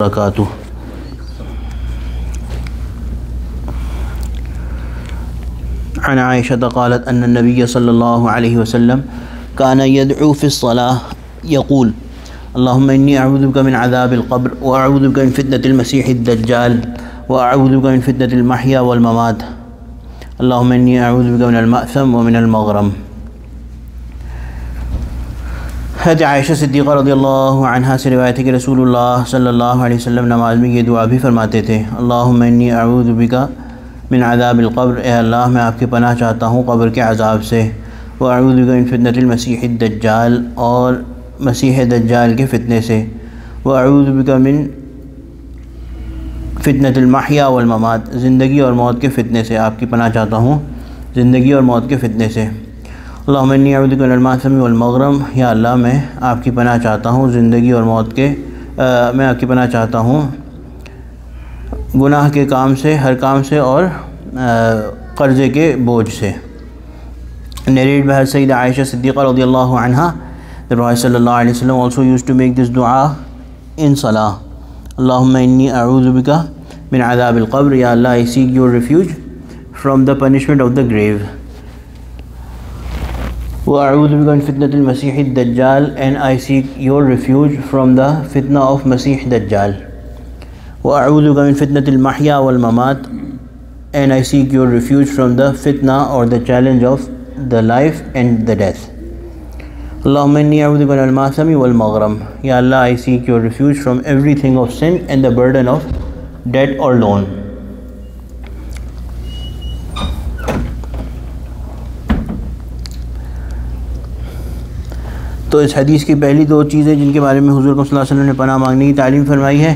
وبرکاتہ۔ عن عائشة قالت أن النبي صلى الله عليه وسلم كان يدعو في الصلاة يقول اللهم إني أعوذ بك من عذاب القبر وأعوذ بك من فتنة المسيح الدجال وأعوذ بك من فتنة المحيا والممات اللهم إني أعوذ بك من المأثم ومن المغرم۔ حضرت عائشہ صدیقہ رضی اللہ عنہا سے روایت ہے کہ رسول اللہ صلی اللہ علیہ وسلم نماز میں یہ دعا بھی فرماتے تھے، اللہم انی اعوذ بک من عذاب القبر، اے اللہ میں آپ کی پناہ چاہتا ہوں قبر کے عذاب سے، واعوذ بک من فتنۃ المسیح الدجال، اور مسیح دجال کے فتنے سے، واعوذ بک من فتنۃ المحیا والممات، زندگی اور موت کے فتنے سے، آپ کی پناہ چاہتا ہوں زندگی اور موت کے فتنے سے۔ اللہم انی اعوذ بک من المأثم والمغرم، یا اللہ میں آپ کی پناہ چاہتا ہوں زندگی اور موت کے میں آپ کی پناہ چاہتا ہوں گناہ کے کام سے، ہر کام سے، اور قرضے کے بوجھ سے۔ Narrated by Sayyidah Aisha Siddiqa radiallahu anha, the Prophet sallallahu alaihi wasallam also used to make this dua in salah. Allahumma inni a'udhu bika min adhab al-qabr, ya Allah I seek your refuge from the punishment of the grave. وَأَعُوذُ بِكَ مِن فِتْنَةِ الْمَسِيحِ الدَّجَّالِ, and I seek your refuge from the fitna of Masih Dajjal. وَأَعُوذُ بِكَ مِن فِتْنَةِ الْمَحْيَا وَالْمَمَاتِ, and I seek your refuge from the fitna or the challenge of the life and the death. اللهم إني أعوذ بك من المأثم والمغرم, Ya Allah I seek your refuge from everything of sin and the burden of debt or loan. تو اس حدیث کی پہلی دو چیزیں جن کے بارے میں حضور صلی اللہ علیہ وسلم نے پناہ مانگنے کی تعلیم فرمائی ہے،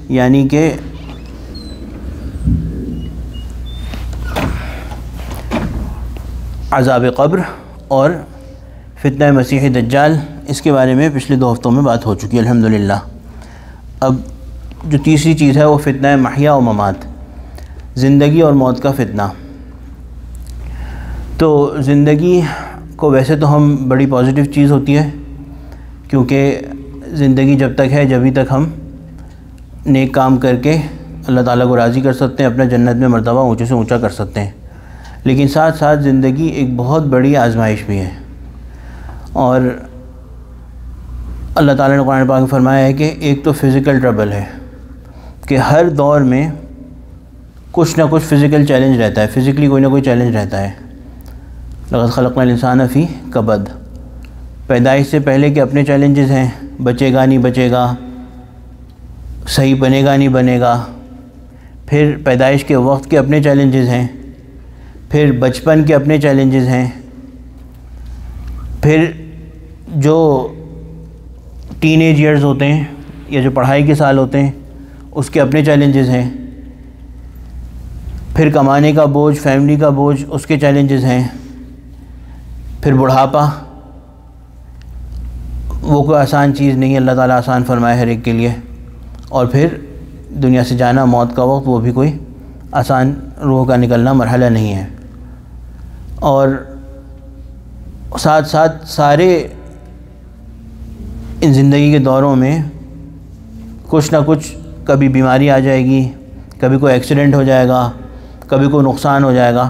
یعنی کہ عذاب قبر اور فتنہ مسیح دجال، اس کے بارے میں پچھلے 2 ہفتوں میں بات ہو چکی ہے الحمدللہ۔ اب جو تیسری چیز ہے وہ فتنہ محیا و ممات، زندگی اور موت کا فتنہ۔ تو زندگی کو ویسے تو ہم بڑی پازیٹیو چیز ہوتی ہے، کیونکہ زندگی جب تک ہے جبھی تک ہم نیک کام کر کے اللہ تعالیٰ کو راضی کر سکتے ہیں، اپنا جنت میں مرتبہ اونچے سے اونچا کر سکتے ہیں، لیکن ساتھ ساتھ زندگی ایک بہت بڑی آزمائش بھی ہے۔ اور اللہ تعالیٰ نے قرآن پاک میں فرمایا ہے کہ ایک تو فزیکل ٹربل ہے کہ ہر دور میں کچھ نہ کچھ فزیکل چیلنج رہتا ہے، فزیکلی کوئی نہ کوئی چیلنج رہتا ہے۔ لقد خلقنا الانسان فی کبد، پیدائش سے پہلے کے اپنے چیلنجز ہیں، بچے گا نہیں بچے گا، صحیح بنے گا نہیں بنے گا، پھر پیدائش کے وقت کے اپنے چیلنجز ہیں، پھر بچپن کے اپنے چیلنجز ہیں، پھر جو ٹین ایج ایئرز ہوتے ہیں یا جو پڑھائی کے سال ہوتے ہیں اس کے اپنے چیلنجز ہیں، پھر کمانے کا بوجھ، فیملی کا بوجھ، اس کے چیلنجز ہیں، پھر بڑھاپا، وہ کوئی آسان چیز نہیں، اللہ تعالیٰ آسان فرمائے ہر ایک کے لیے، اور پھر دنیا سے جانا، موت کا وقت، وہ بھی کوئی آسان روح کا نکلنا مرحلہ نہیں ہے۔ اور ساتھ ساتھ سارے ان زندگی کے دوروں میں کچھ نہ کچھ، کبھی بیماری آ جائے گی، کبھی کوئی ایکسیڈنٹ ہو جائے گا، کبھی کوئی نقصان ہو جائے گا،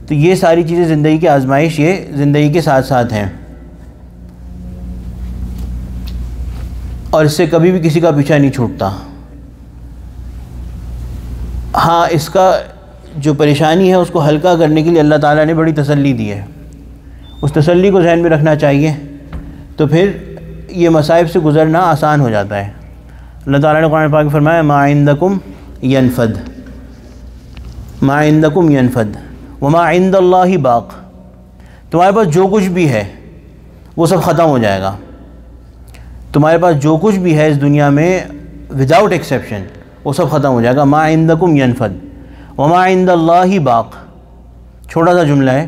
تو یہ ساری چیزیں زندگی کی آزمائش یہ زندگی کے ساتھ ساتھ ہیں، اور اس سے کبھی بھی کسی کا پیچھا نہیں چھوٹتا۔ ہاں، اس کا جو پریشانی ہے اس کو ہلکا کرنے کے لیے اللہ تعالیٰ نے بڑی تسلی دی ہے، اس تسلی کو ذہن میں رکھنا چاہیے، تو پھر یہ مصائب سے گزرنا آسان ہو جاتا ہے۔ اللہ تعالیٰ نے قرآن پاک میں فرمایا ما عندکم ینفد، ما عندکم ینفد وما عند اللہ باق، تمہارے پاس جو کچھ بھی ہے وہ سب ختم ہو جائے گا، تمہارے پاس جو کچھ بھی ہے اس دنیا میں وداؤٹ ایکسیپشن وہ سب ختم ہو جائے گا۔ ما عندکم ینفد وما عند اللہ باق، چھوٹا سا جملہ ہے،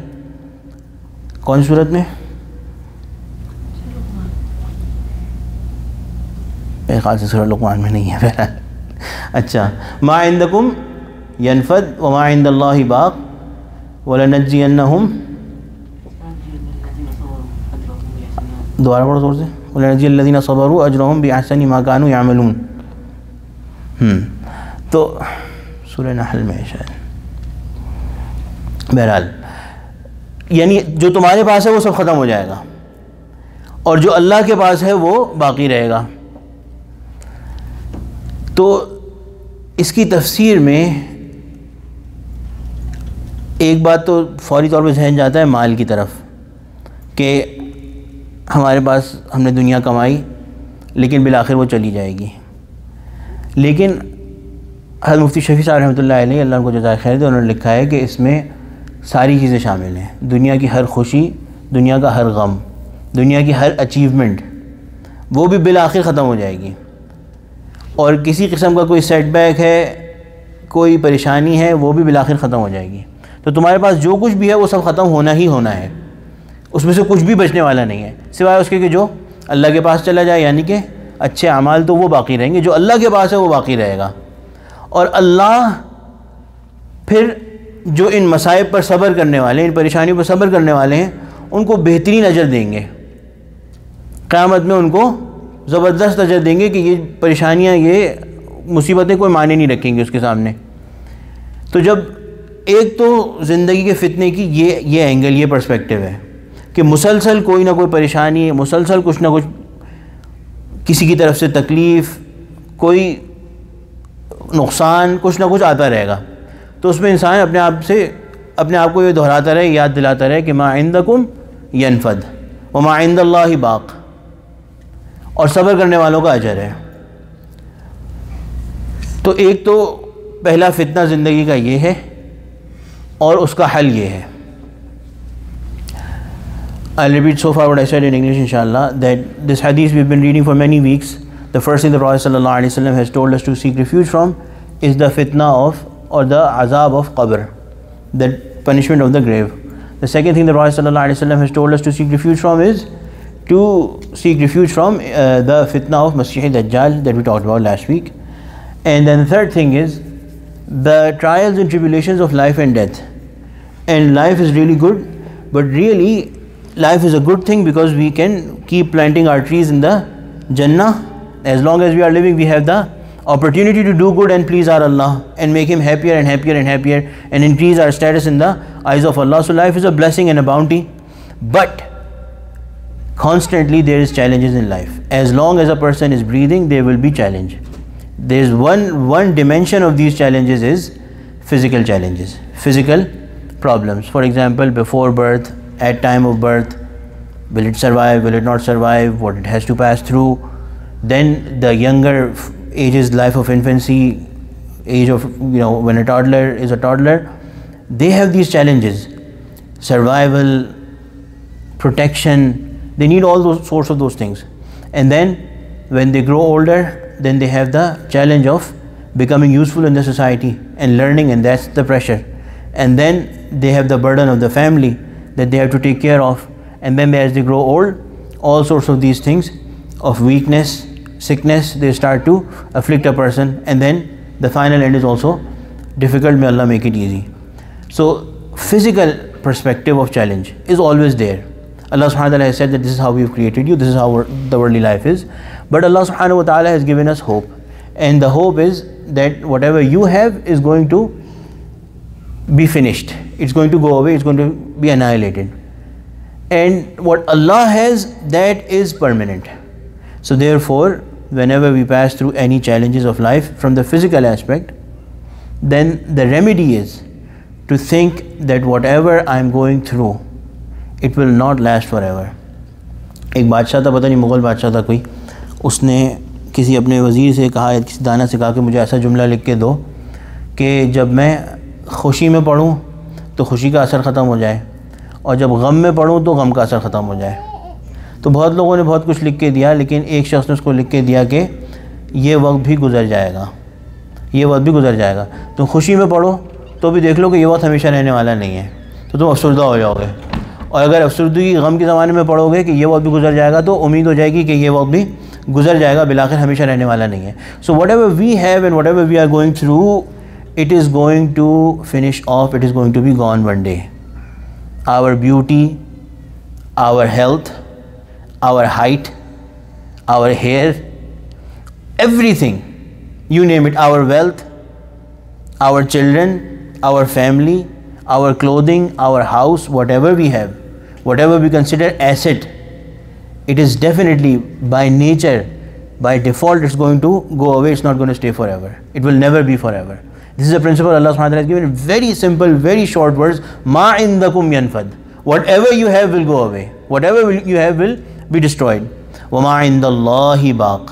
کون سی صورت میں؟ میرے خیال سے سورہ لقمان میں نہیں ہے۔ اچھا، ما عندکم ینفد وما عند اللہ باق وَلَنَجْزِيَنَّهُمْ، دوبارہ پڑھو زور سے، وَلَنَجْزِيَنَّ الَّذِينَ صَبَرُوا أَجْرَهُمْ بِأَحْسَنِ مَا كَانُوا يَعْمَلُونَ۔ تو سورہ نحل میں شاید، بہرحال یعنی جو تمہارے پاس ہے وہ سب ختم ہو جائے گا، اور جو اللہ کے پاس ہے وہ باقی رہے گا۔ تو اس کی تفسیر میں ایک بات تو فوری طور پہ ذہن جاتا ہے مال کی طرف، کہ ہمارے پاس ہم نے دنیا کمائی لیکن بالآخر وہ چلی جائے گی، لیکن حضرت مفتی شفیع صاحب رحمۃ اللہ علیہ، اللہ ان کو جزائے خیر دے، انہوں نے لکھا ہے کہ اس میں ساری چیزیں شامل ہیں، دنیا کی ہر خوشی، دنیا کا ہر غم، دنیا کی ہر اچیومنٹ، وہ بھی بالآخر ختم ہو جائے گی، اور کسی قسم کا کوئی سیٹ بیک ہے، کوئی پریشانی ہے، وہ بھی بالآخر ختم ہو جائے گی۔ تو تمہارے پاس جو کچھ بھی ہے وہ سب ختم ہونا ہی ہونا ہے، اس میں سے کچھ بھی بچنے والا نہیں ہے، سوائے اس کے کہ جو اللہ کے پاس چلا جائے، یعنی کہ اچھے اعمال تو وہ باقی رہیں گے، جو اللہ کے پاس ہے وہ باقی رہے گا۔ اور اللہ پھر جو ان مصائب پر صبر کرنے والے ہیں، ان پریشانیوں پر صبر کرنے والے ہیں، ان کو بہترین اجر دیں گے، قیامت میں ان کو زبردست اجر دیں گے کہ یہ پریشانیاں، یہ مصیبتیں کوئی معنی نہیں رکھیں گے اس کے سامنے۔ تو جب ایک تو زندگی کے فتنے کی یہ اینگل، یہ پرسپیکٹیو ہے کہ مسلسل کوئی نہ کوئی پریشانی، مسلسل کچھ نہ کچھ کسی کی طرف سے تکلیف، کوئی نقصان، کچھ نہ کچھ آتا رہے گا، تو اس میں انسان اپنے آپ کو یہ دہراتا رہے، یاد دلاتا رہے کہ ما عندکم ینفد وما عند اللہ باق، اور صبر کرنے والوں کا اجر ہے۔ تو ایک تو پہلا فتنہ زندگی کا یہ ہے، اور اس کا حل یہ ہے۔ I'll repeat so far what I said in English inshallah, that this hadith we've been reading for many weeks. The first thing the Prophet sallallahu alaihi wasallam has told us to seek refuge from is the fitna of, or the azab of qabr, the punishment of the grave. The second thing the Prophet sallallahu alaihi wasallam has told us to seek refuge from is to seek refuge from the fitna of Masih Dajjal that we talked about last week. And then the third thing is the trials and tribulations of life and death. And life is really good, but really life is a good thing because we can keep planting our trees in the Jannah. As long as we are living, we have the opportunity to do good and please our Allah and make Him happier and happier and happier and increase our status in the eyes of Allah. So life is a blessing and a bounty, but constantly there is challenges in life. As long as a person is breathing, there will be challenge. There is one dimension of these challenges is physical challenges, physical problems. For example, before birth, at time of birth, will it survive, will it not survive, what it has to pass through. Then the younger ages, life of infancy, age of, when a toddler is a toddler, they have these challenges, survival, protection, they need all those sorts of those things. And then when they grow older, then they have the challenge of becoming useful in the society and learning, and that's the pressure. And then they have the burden of the family that they have to take care of, and then as they grow old, all sorts of these things of weakness, sickness, they start to afflict a person, and then the final end is also difficult. May Allah make it easy. So physical perspective of challenge is always there. Allah subhanahu wa ta'ala has said that this is how we have created you, this is how the worldly life is, but Allah subhanahu wa ta'ala has given us hope, and the hope is that whatever you have is going to be finished, it's going to go away, it's going to be annihilated, and what Allah has, that is permanent. So therefore, whenever we pass through any challenges of life from the physical aspect, then the remedy is to think that whatever I am going through, it will not last forever. ایک بادشاہ تھا، پتہ نہیں مغل بادشاہ تھا کوئی، اس نے کسی اپنے وزیر سے کہا، کسی دانا سے کہا کہ مجھے ایسا جملہ لکھ کے دو کہ جب میں خوشی میں پڑھوں تو خوشی کا اثر ختم ہو جائے، اور جب غم میں پڑھوں تو غم کا اثر ختم ہو جائے۔ تو بہت لوگوں نے بہت کچھ لکھ کے دیا، لیکن ایک شخص نے اس کو لکھ کے دیا کہ یہ وقت بھی گزر جائے گا، یہ وقت بھی گزر جائے گا۔ تم خوشی میں پڑھو تو بھی دیکھ لو کہ یہ وقت ہمیشہ رہنے والا نہیں ہے، تو تم افسردہ ہو جاؤ گے، اور اگر افسردگی غم کے زمانے میں پڑھو گے کہ یہ وقت بھی گزر جائے گا، تو امید ہو جائے گی کہ یہ وقت بھی گزر جائے گا، بالآخر ہمیشہ رہنے والا نہیں ہے۔ So whatever we have and whatever we are going through, it is going to finish off, it is going to be gone one day. Our beauty, our health, our height, our hair, everything you name it, our wealth, our children, our family, our clothing, our house, whatever we have, whatever we consider asset, it is definitely by nature, by default, it's going to go away. It's not going to stay forever. It will never be forever. This is a principle Allah subhanahu wa ta'ala has given in very simple, very short words. Ma indakum yanfad. Whatever you have will go away. Whatever you have will be destroyed. Wa ma indallahi baq.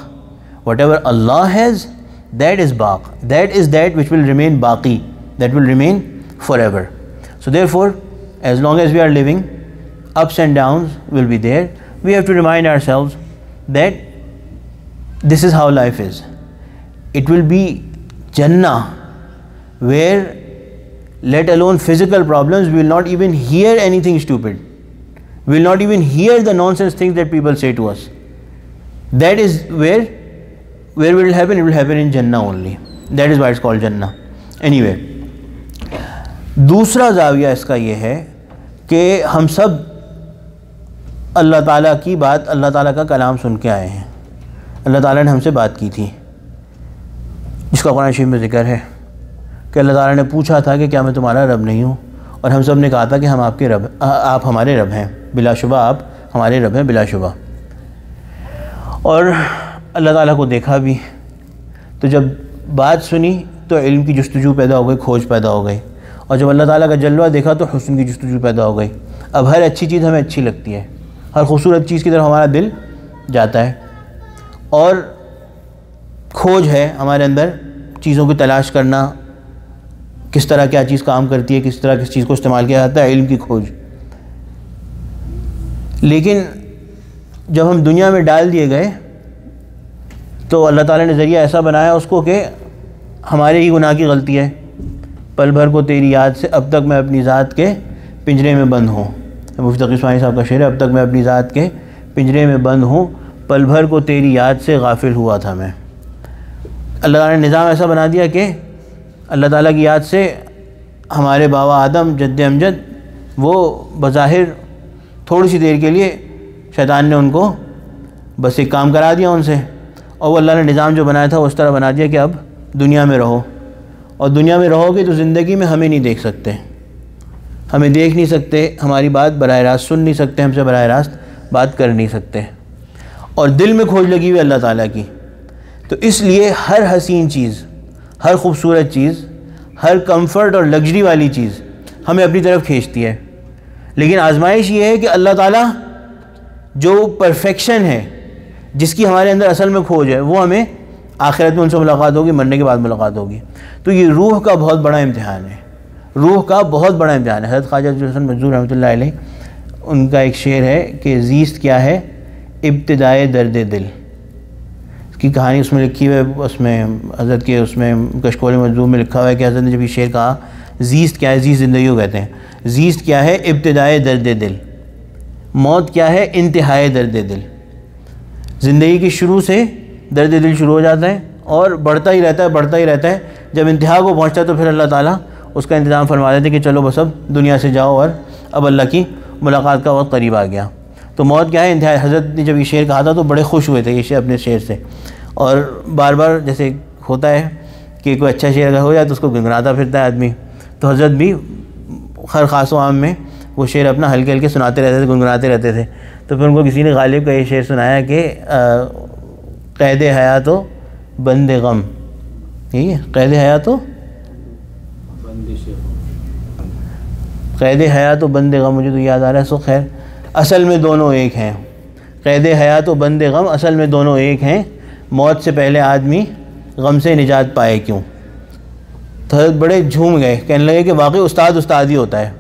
Whatever Allah has, that is baq. That is that which will remain baqi. That will remain forever. So therefore, as long as we are living, ups and downs will be there. We have to remind ourselves that this is how life is. It will be Jannah, where, let alone physical problems, we will not even hear anything stupid. We will not even hear the nonsense things that people say to us. That is where it will happen. It will happen in Jannah only. That is why it's called Jannah. Anyway, دوسرا زاویہ اس کا یہ ہے کہ ہم سب اللہ تعالیٰ کی بات، اللہ تعالیٰ کا کلام سن کے آئے ہیں. اللہ تعالیٰ نے ہم سے بات کی تھی، جس کا قرآن شریف میں ذکر ہے کہ اللہ تعالیٰ نے پوچھا تھا کہ کیا میں تمہارا رب نہیں ہوں، اور ہم سب نے کہا تھا کہ ہم آپ کے رب، آپ ہمارے رب ہیں، بلا شبہ آپ ہمارے رب ہیں، بلا شبہ. اور اللہ تعالیٰ کو دیکھا بھی، تو جب بات سنی تو علم کی جستجو پیدا ہو گئی، کھوج پیدا ہو گئی. اور جب اللہ تعالیٰ کا جلوہ دیکھا تو حسن کی جستجو پیدا ہو گئی. اب ہر اچھی چیز ہمیں اچھی لگتی ہے، ہر خوبصورت چیز کی طرف ہمارا دل جاتا ہے، اور کھوج ہے ہمارے اندر، چیزوں کی تلاش کرنا، کس طرح کیا چیز کام کرتی ہے، کس طرح کس چیز کو استعمال کیا جاتا ہے، علم کی کھوج. لیکن جب ہم دنیا میں ڈال دیے گئے تو اللہ تعالیٰ نے ذریعہ ایسا بنایا اس کو کہ ہمارے ہی گناہ کی غلطی ہے. پل بھر کو تیری یاد سے اب تک میں اپنی ذات کے پنجرے میں بند ہوں. مفتی تقی اسماعیلی صاحب کا شعر ہے، اب تک میں اپنی ذات کے پنجرے میں بند ہوں، پل بھر کو تیری یاد سے غافل ہوا تھا میں. اللہ تعالیٰ نے نظام ایسا بنا دیا کہ اللہ تعالیٰ کی یاد سے ہمارے بابا آدم، جد امجد، وہ بظاہر تھوڑی سی دیر کے لیے شیطان نے ان کو بس ایک کام کرا دیا ان سے، اور وہ اللہ نے نظام جو بنایا تھا اس طرح بنا دیا کہ اب دنیا میں رہو، اور دنیا میں رہو گے تو زندگی میں ہمیں نہیں دیکھ سکتے، ہمیں دیکھ نہیں سکتے، ہماری بات براہ راست سن نہیں سکتے، ہم سے براہ راست بات کر نہیں سکتے، اور دل میں کھوج لگی ہوئی اللہ تعالیٰ کی. تو اس لیے ہر حسین چیز، ہر خوبصورت چیز، ہر کمفرٹ اور لگژری والی چیز ہمیں اپنی طرف کھینچتی ہے. لیکن آزمائش یہ ہے کہ اللہ تعالیٰ جو پرفیکشن ہے، جس کی ہمارے اندر اصل میں کھوج ہے، وہ ہمیں آخرت میں ان سے ملاقات ہوگی، مرنے کے بعد ملاقات ہوگی. تو یہ روح کا بہت بڑا امتحان ہے، روح کا بہت بڑا امتحان ہے. حضرت خواجہ حسن منظور رحمۃ اللہ علیہ، ان کا ایک شعر ہے کہ زیست کیا ہے ابتدائے درد دل. اس کی کہانی اس میں لکھی ہوئی ہے، اس میں حضرت کے اس میں کشکول منظور میں لکھا ہوا ہے کہ حضرت نے جب یہ شعر کہا، زیست کیا ہے، زیست زندگی کو کہتے ہیں، زیست کیا ہے ابتدائے درد دل، موت کیا ہے انتہائے درد دل. زندگی کی شروع سے درد دل شروع ہو جاتا ہے اور بڑھتا ہی رہتا ہے، بڑھتا ہی رہتا ہے. جب انتہا کو پہنچتا ہے تو پھر اللہ تعالیٰ اس کا انتظام فرما دیتے کہ چلو بس اب دنیا سے جاؤ، اور اب اللہ کی ملاقات کا وقت قریب آ گیا. تو موت کیا ہے انتہا. حضرت نے جب یہ شعر کہا تھا تو بڑے خوش ہوئے تھے یہ شعر اپنے شعر سے، اور بار بار جیسے ہوتا ہے کہ کوئی اچھا شعر اگر ہو جائے تو اس کو گنگناتا پھرتا ہے آدمی، تو حضرت بھی ہر خاص و عام میں وہ شعر اپنا ہلکے ہلکے سناتے رہتے تھے، گنگناتے رہتے تھے. تو پھر ان کو کسی نے غالب کا یہ شعر سنایا کہ قید حیات و بند غم، یہی ہے قید حیات و قید حیات و بند غم، مجھے تو یاد آ رہا ہے. سو خیر، اصل میں دونوں ایک ہیں، قید حیات و بند غم اصل میں دونوں ایک ہیں. موت سے پہلے آدمی غم سے نجات پائے کیوں. تو حضرت بڑے جھوم گئے، کہنے لگے کہ واقعی استاد استاد ہی ہوتا ہے.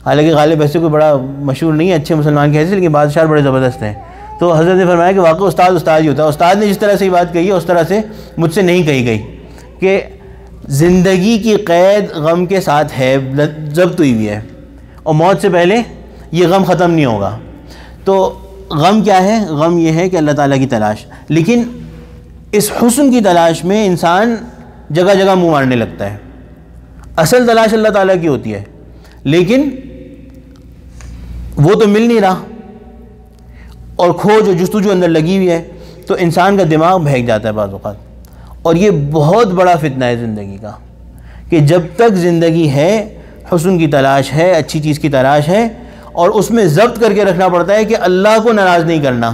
حالانکہ غالب ایسے کوئی بڑا مشہور نہیں ہے اچھے مسلمان کے حیثیت، لیکن بادشاہ بڑے زبردست ہیں. تو حضرت نے فرمایا کہ واقعی استاد استاد ہی ہوتا ہے. استاد نے جس طرح سے یہ بات کہی ہے اس طرح سے مجھ سے نہیں کہی گئی کہ زندگی کی قید غم کے ساتھ ہے، ضبط ہوئی ہوئی ہے، اور موت سے پہلے یہ غم ختم نہیں ہوگا. تو غم کیا ہے؟ غم یہ ہے کہ اللہ تعالیٰ کی تلاش. لیکن اس حسن کی تلاش میں انسان جگہ جگہ منہ مارنے لگتا ہے. اصل تلاش اللہ تعالیٰ کی ہوتی ہے، لیکن وہ تو مل نہیں رہا، اور کھوج و جستجو اندر لگی ہوئی ہے، تو انسان کا دماغ بہک جاتا ہے بعض اوقات. اور یہ بہت بڑا فتنہ ہے زندگی کا کہ جب تک زندگی ہے حسن کی تلاش ہے، اچھی چیز کی تلاش ہے، اور اس میں ضبط کر کے رکھنا پڑتا ہے کہ اللہ کو ناراض نہیں کرنا،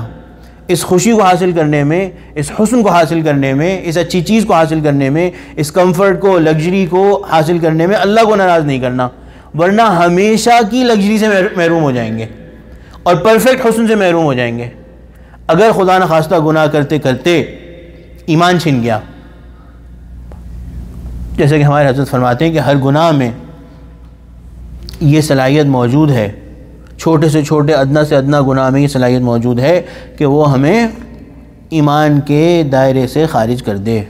اس خوشی کو حاصل کرنے میں، اس حسن کو حاصل کرنے میں، اس اچھی چیز کو حاصل کرنے میں، اس کمفرٹ کو، لگژری کو حاصل کرنے میں اللہ کو ناراض نہیں کرنا، ورنہ ہمیشہ کی لگژری سے محروم ہو جائیں گے اور پرفیکٹ حسن سے محروم ہو جائیں گے۔ اگر خدا نخواستہ گناہ کرتے کرتے ایمان چھن گیا، جیسے کہ ہمارے حضرت فرماتے ہیں کہ ہر گناہ میں یہ صلاحیت موجود ہے، چھوٹے سے چھوٹے ادنا سے ادنا گناہ میں یہ صلاحیت موجود ہے کہ وہ ہمیں ایمان کے دائرے سے خارج کر دے۔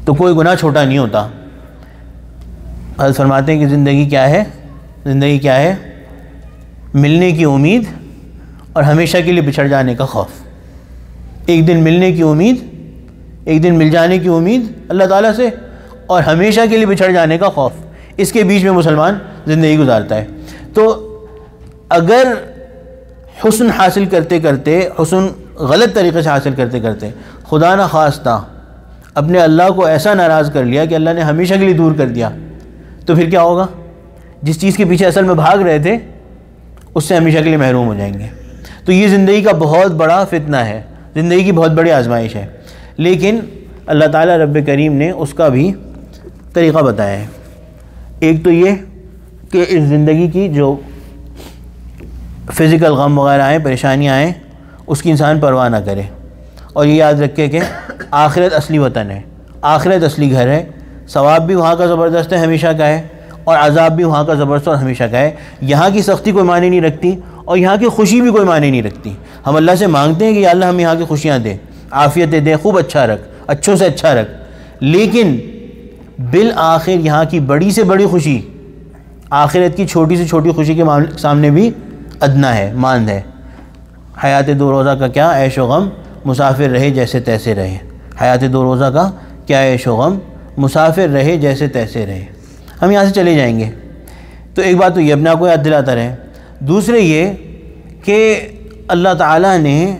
تو کوئی گناہ چھوٹا نہیں ہوتا۔ حضرت فرماتے ہیں کہ زندگی کیا ہے؟ زندگی کیا ہے؟ ملنے کی امید اور ہمیشہ کے لیے بچھڑ جانے کا خوف۔ ایک دن ملنے کی امید، ایک دن مل جانے کی امید اللہ تعالیٰ سے، اور ہمیشہ کے لیے بچھڑ جانے کا خوف۔ اس کے بیچ میں مسلمان زندگی گزارتا ہے۔ تو اگر حسن حاصل کرتے کرتے، حسن غلط طریقے سے حاصل کرتے کرتے خدا نخواستہ اپنے اللہ کو ایسا ناراض کر لیا کہ اللہ نے ہمیشہ کے لیے دور کر دیا، تو پھر کیا ہوگا؟ جس چیز کے پیچھے اصل میں بھاگ رہے تھے اس سے ہمیشہ کے لیے محروم ہو جائیں گے۔ تو یہ زندگی کا بہت بڑا فتنہ ہے، زندگی کی بہت بڑی آزمائش ہے، لیکن اللہ تعالیٰ رب کریم نے اس کا بھی طریقہ بتایا ہے۔ ایک تو یہ کہ اس زندگی کی جو فزیکل غم وغیرہ آئیں، پریشانیاں آئیں، اس کی انسان پرواہ نہ کرے، اور یہ یاد رکھے کہ آخرت اصلی وطن ہے، آخرت اصلی گھر ہے، ثواب بھی وہاں کا زبردست ہے، ہمیشہ کا ہے، اور عذاب بھی وہاں کا زبردست اور ہمیشہ کا ہے۔ یہاں کی سختی کوئی معنی نہیں رکھتی، اور یہاں کی خوشی بھی کوئی معنی نہیں رکھتی۔ ہم اللہ سے مانگتے ہیں کہ یا اللہ ہم یہاں کی خوشیاں دے، عافیتیں دے، خوب اچھا رکھ، اچھوں سے اچھا رکھ، لیکن بالآخر یہاں کی بڑی سے بڑی خوشی آخرت کی چھوٹی سے چھوٹی خوشی کے سامنے بھی ادنا ہے، ماند ہے۔ حیات دو روزہ کا کیا عیش و غم، مسافر رہے جیسے تیسے رہے۔ حیات دو روزہ کا کیا عیش و غم، مسافر رہے جیسے تیسے رہے۔ ہم یہاں سے چلے جائیں گے۔ تو ایک بات تو یہ اپنے آپ کو یاد دلاتا رہے، دوسرے یہ کہ اللہ تعالیٰ نے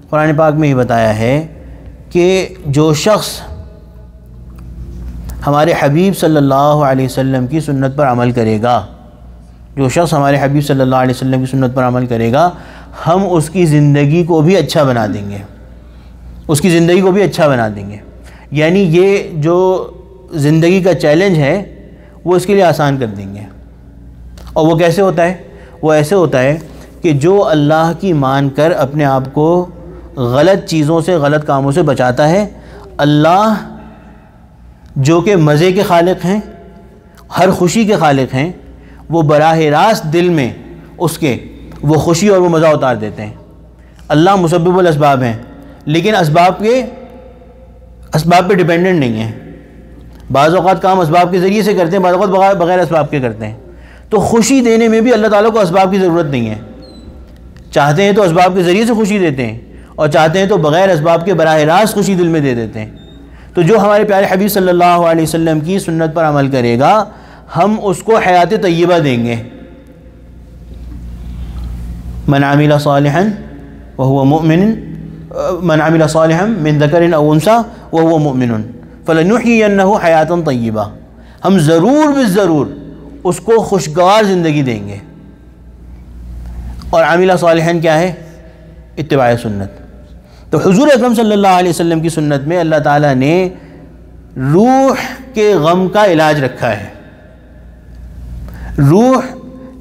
قرآن پاک میں ہی بتایا ہے کہ جو شخص ہمارے حبیب صلی اللہ علیہ وسلم کی سنت پر عمل کرے گا، جو شخص ہمارے حبیب صلی اللہ علیہ وسلم کی سنت پر عمل کرے گا، ہم اس کی زندگی کو بھی اچھا بنا دیں گے، اس کی زندگی کو بھی اچھا بنا دیں گے۔ یعنی یہ جو زندگی کا چیلنج ہے وہ اس کے لیے آسان کر دیں گے۔ اور وہ کیسے ہوتا ہے؟ وہ ایسے ہوتا ہے کہ جو اللہ کی مان کر اپنے آپ کو غلط چیزوں سے، غلط کاموں سے بچاتا ہے، اللہ جو کہ مزے کے خالق ہیں، ہر خوشی کے خالق ہیں، وہ براہ راست دل میں اس کے وہ خوشی اور وہ مزہ اتار دیتے ہیں۔ اللہ مسبب الاسباب ہیں، لیکن اسباب پہ ڈیپینڈنٹ نہیں ہیں۔ بعض اوقات کام اسباب کے ذریعے سے کرتے ہیں، بعض اوقات بغیر اسباب کے کرتے ہیں۔ تو خوشی دینے میں بھی اللہ تعالیٰ کو اسباب کی ضرورت نہیں ہے۔ چاہتے ہیں تو اسباب کے ذریعے سے خوشی دیتے ہیں، اور چاہتے ہیں تو بغیر اسباب کے براہ راست خوشی دل میں دے دیتے ہیں۔ تو جو ہمارے پیارے حبیب صلی اللہ علیہ وسلم کی سنت پر عمل کرے گا، ہم اس کو حیات طیبہ دیں گے۔ من عمل صالحا وهو مؤمن، من عمل صالحا من ذکر او انثى وهو مؤمن فلنحيينه حیاتا طیبہ، ہم ضرور بالضرور اس کو خوشگوار زندگی دیں گے۔ اور عاملہ صالحاً کیا ہے؟ اتباع سنت۔ تو حضور اکرم صلی اللہ علیہ وسلم کی سنت میں اللہ تعالیٰ نے روح کے غم کا علاج رکھا ہے۔ روح